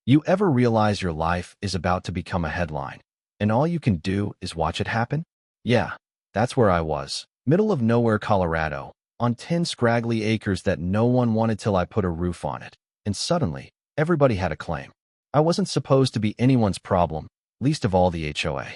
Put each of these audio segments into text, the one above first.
You ever realize your life is about to become a headline, and all you can do is watch it happen? Yeah, that's where I was. Middle of nowhere, Colorado, on 10 scraggly acres that no one wanted till I put a roof on it. And suddenly, everybody had a claim. I wasn't supposed to be anyone's problem, least of all the HOA.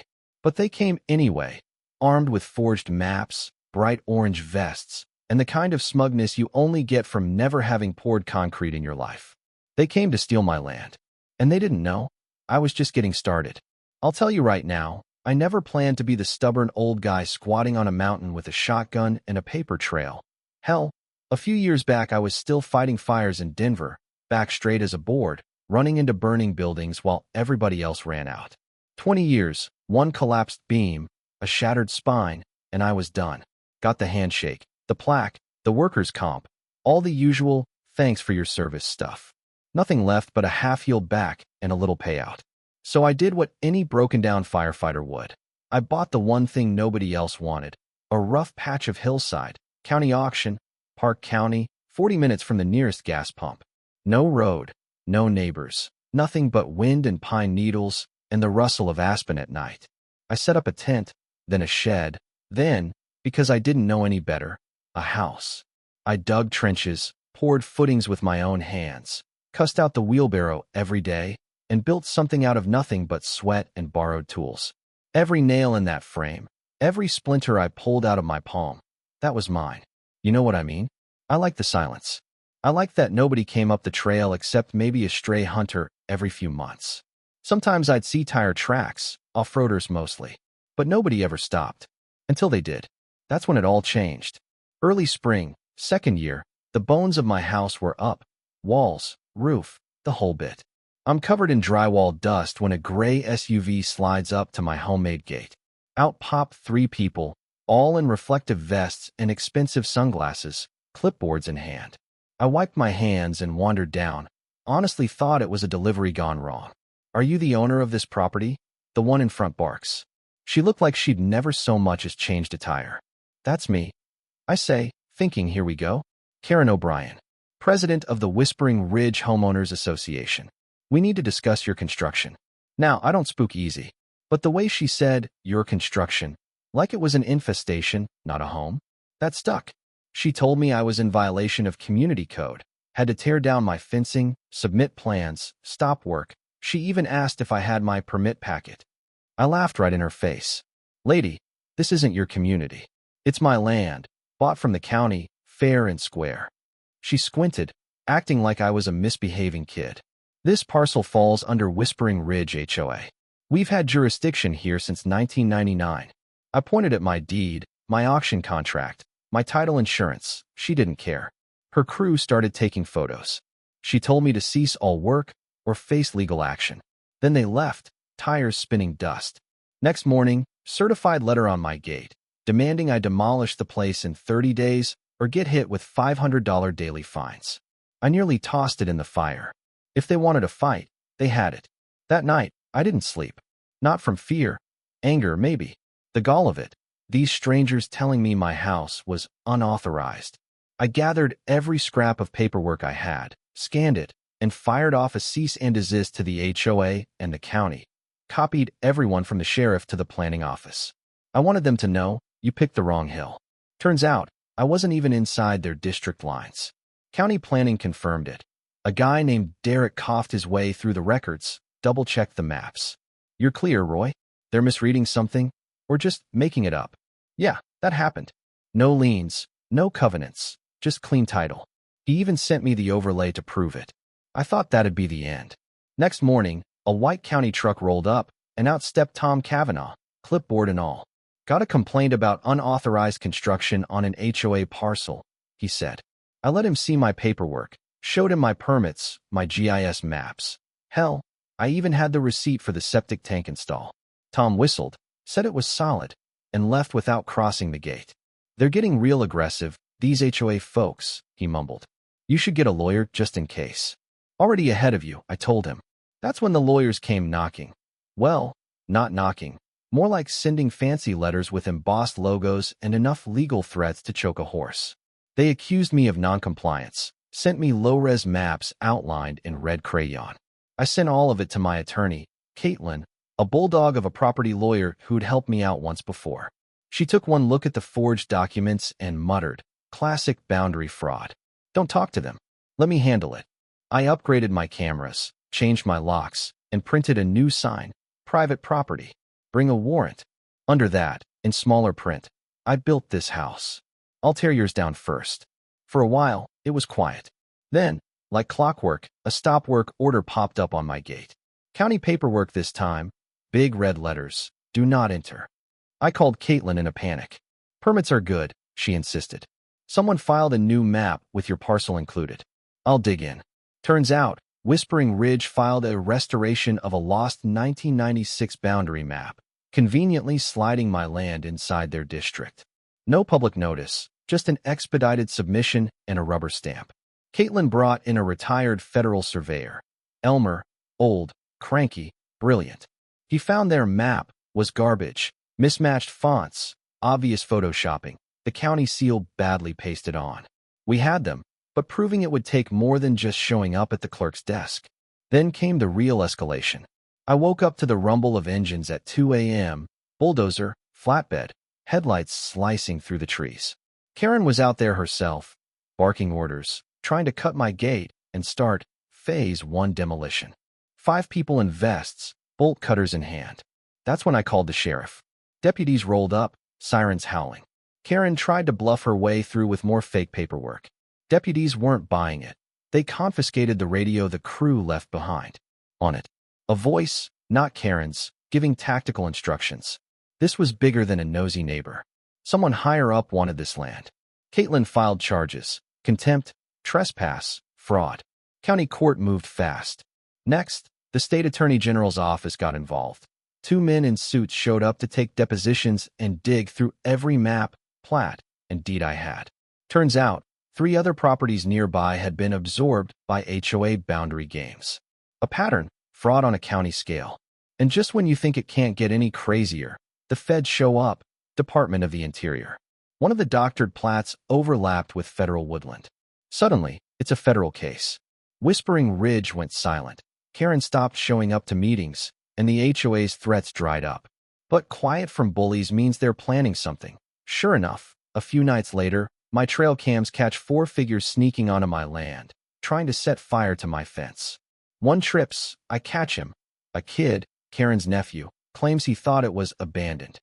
But they came anyway, armed with forged maps, bright orange vests, and the kind of smugness you only get from never having poured concrete in your life. They came to steal my land. And they didn't know. I was just getting started. I'll tell you right now, I never planned to be the stubborn old guy squatting on a mountain with a shotgun and a paper trail. Hell, a few years back I was still fighting fires in Denver, back straight as a board, running into burning buildings while everybody else ran out. 20 years, one collapsed beam, a shattered spine, and I was done. Got the handshake, the plaque, the workers' comp, all the usual thanks for your service stuff. Nothing left but a half-healed back and a little payout. So I did what any broken-down firefighter would. I bought the one thing nobody else wanted, a rough patch of hillside, county auction, Park County, 40 minutes from the nearest gas pump. No road, no neighbors, nothing but wind and pine needles and the rustle of aspen at night. I set up a tent, then a shed, then, because I didn't know any better, a house. I dug trenches, poured footings with my own hands, cussed out the wheelbarrow every day, and built something out of nothing but sweat and borrowed tools. Every nail in that frame, every splinter I pulled out of my palm, that was mine. You know what I mean? I like the silence. I like that nobody came up the trail except maybe a stray hunter every few months. Sometimes I'd see tire tracks, off-roaders mostly, but nobody ever stopped. Until they did. That's when it all changed. Early spring, second year, the bones of my house were up. Walls, roof, the whole bit. I'm covered in drywall dust when a gray SUV slides up to my homemade gate. Out pop 3 people, all in reflective vests and expensive sunglasses, clipboards in hand. I wiped my hands and wandered down. Honestly thought it was a delivery gone wrong. Are you the owner of this property? The one in front barks. She looked like she'd never so much as changed a tire. That's me. I say, thinking here we go. Karen O'Brien, president of the Whispering Ridge Homeowners Association. We need to discuss your construction. Now, I don't spook easy, but the way she said, your construction, like it was an infestation, not a home, that stuck. She told me I was in violation of community code, had to tear down my fencing, submit plans, stop work. She even asked if I had my permit packet. I laughed right in her face. Lady, this isn't your community. It's my land, bought from the county, fair and square. She squinted, acting like I was a misbehaving kid. This parcel falls under Whispering Ridge HOA. We've had jurisdiction here since 1999. I pointed at my deed, my auction contract, my title insurance. She didn't care. Her crew started taking photos. She told me to cease all work or face legal action. Then they left, tires spinning dust. Next morning, certified letter on my gate, demanding I demolish the place in 30 days or get hit with $500 daily fines. I nearly tossed it in the fire. If they wanted a fight, they had it. That night, I didn't sleep. Not from fear. Anger, maybe. The gall of it. These strangers telling me my house was unauthorized. I gathered every scrap of paperwork I had, scanned it, and fired off a cease and desist to the HOA and the county. Copied everyone from the sheriff to the planning office. I wanted them to know, you picked the wrong hill. Turns out, I wasn't even inside their district lines. County planning confirmed it. A guy named Derek coughed his way through the records, double-checked the maps. You're clear, Roy. They're misreading something, or just making it up. Yeah, that happened. No liens, no covenants, just clean title. He even sent me the overlay to prove it. I thought that'd be the end. Next morning, a white county truck rolled up, and out stepped Tom Cavanaugh, clipboard and all. Got a complaint about unauthorized construction on an HOA parcel, he said. I let him see my paperwork, showed him my permits, my GIS maps. Hell, I even had the receipt for the septic tank install. Tom whistled, said it was solid, and left without crossing the gate. They're getting real aggressive, these HOA folks, he mumbled. You should get a lawyer just in case. Already ahead of you, I told him. That's when the lawyers came knocking. Well, not knocking. More like sending fancy letters with embossed logos and enough legal threats to choke a horse. They accused me of noncompliance, sent me low-res maps outlined in red crayon. I sent all of it to my attorney, Caitlin, a bulldog of a property lawyer who'd helped me out once before. She took one look at the forged documents and muttered, "Classic boundary fraud. Don't talk to them. Let me handle it." I upgraded my cameras, changed my locks, and printed a new sign, "Private property. Bring a warrant." Under that, in smaller print, "I built this house. I'll tear yours down first." For a while, it was quiet. Then, like clockwork, a stop work order popped up on my gate. County paperwork this time, big red letters, "Do not enter." I called Caitlin in a panic. "Permits are good," she insisted. "Someone filed a new map with your parcel included." I'll dig in. Turns out, Whispering Ridge filed a restoration of a lost 1996 boundary map, conveniently sliding my land inside their district. No public notice, just an expedited submission and a rubber stamp. Caitlin brought in a retired federal surveyor. Elmer, old, cranky, brilliant. He found their map was garbage, mismatched fonts, obvious photoshopping, the county seal badly pasted on. We had them, but proving it would take more than just showing up at the clerk's desk. Then came the real escalation. I woke up to the rumble of engines at 2 a.m., bulldozer, flatbed, headlights slicing through the trees. Karen was out there herself, barking orders, trying to cut my gate and start Phase 1 demolition. 5 people in vests, bolt cutters in hand. That's when I called the sheriff. Deputies rolled up, sirens howling. Karen tried to bluff her way through with more fake paperwork. Deputies weren't buying it. They confiscated the radio the crew left behind. On it, a voice, not Karen's, giving tactical instructions. This was bigger than a nosy neighbor. Someone higher up wanted this land. Caitlin filed charges: contempt, trespass, fraud. County court moved fast. Next, the state attorney general's office got involved. 2 men in suits showed up to take depositions and dig through every map, plat, and deed I had. Turns out, 3 other properties nearby had been absorbed by HOA boundary games. A pattern, fraud on a county scale. And just when you think it can't get any crazier, the feds show up, Department of the Interior. One of the doctored plats overlapped with federal woodland. Suddenly, it's a federal case. Whispering Ridge went silent. Karen stopped showing up to meetings, and the HOA's threats dried up. But quiet from bullies means they're planning something. Sure enough, a few nights later, my trail cams catch 4 figures sneaking onto my land, trying to set fire to my fence. One trips, I catch him. A kid, Karen's nephew, claims he thought it was abandoned.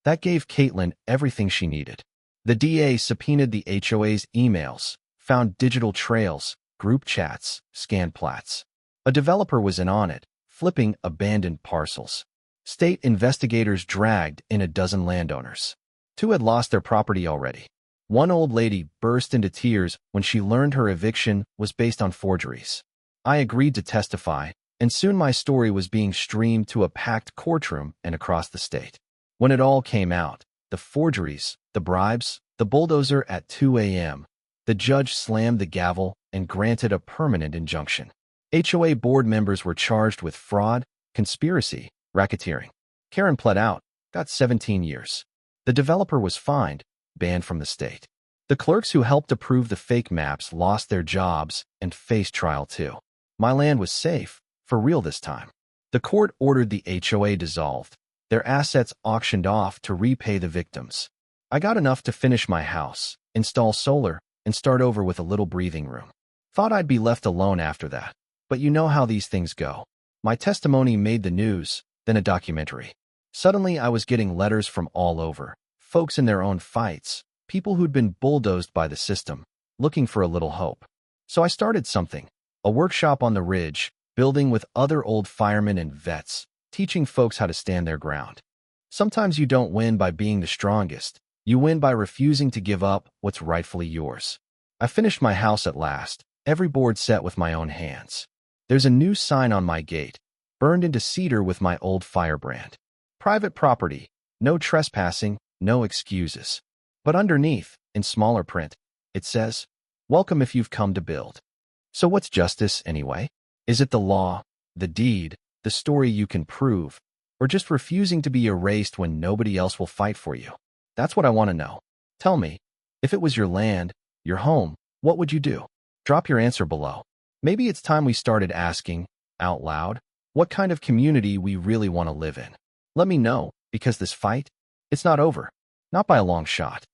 That gave Caitlin everything she needed. The DA subpoenaed the HOA's emails, found digital trails, group chats, scanned plats. A developer was in on it, flipping abandoned parcels. State investigators dragged in a dozen landowners. 2 had lost their property already. One old lady burst into tears when she learned her eviction was based on forgeries. I agreed to testify, and soon my story was being streamed to a packed courtroom and across the state. When it all came out, the forgeries, the bribes, the bulldozer at 2 a.m., the judge slammed the gavel and granted a permanent injunction. HOA board members were charged with fraud, conspiracy, racketeering. Karen pled out, got 17 years. The developer was fined, banned from the state. The clerks who helped approve the fake maps lost their jobs and faced trial too. My land was safe, for real this time. The court ordered the HOA dissolved, their assets auctioned off to repay the victims. I got enough to finish my house, install solar, and start over with a little breathing room. Thought I'd be left alone after that, but you know how these things go. My testimony made the news, then a documentary. Suddenly I was getting letters from all over, folks in their own fights, people who'd been bulldozed by the system, looking for a little hope. So I started something, a workshop on the ridge, building with other old firemen and vets, teaching folks how to stand their ground. Sometimes you don't win by being the strongest, you win by refusing to give up what's rightfully yours. I finished my house at last, every board set with my own hands. There's a new sign on my gate, burned into cedar with my old firebrand. Private property, no trespassing, no excuses. But underneath, in smaller print, it says, "Welcome if you've come to build." So what's justice anyway? Is it the law, the deed, the story you can prove, or just refusing to be erased when nobody else will fight for you? That's what I want to know. Tell me, if it was your land, your home, what would you do? Drop your answer below. Maybe it's time we started asking, out loud what kind of community we really want to live in. Let me know, because this fight, it's not over. Not by a long shot.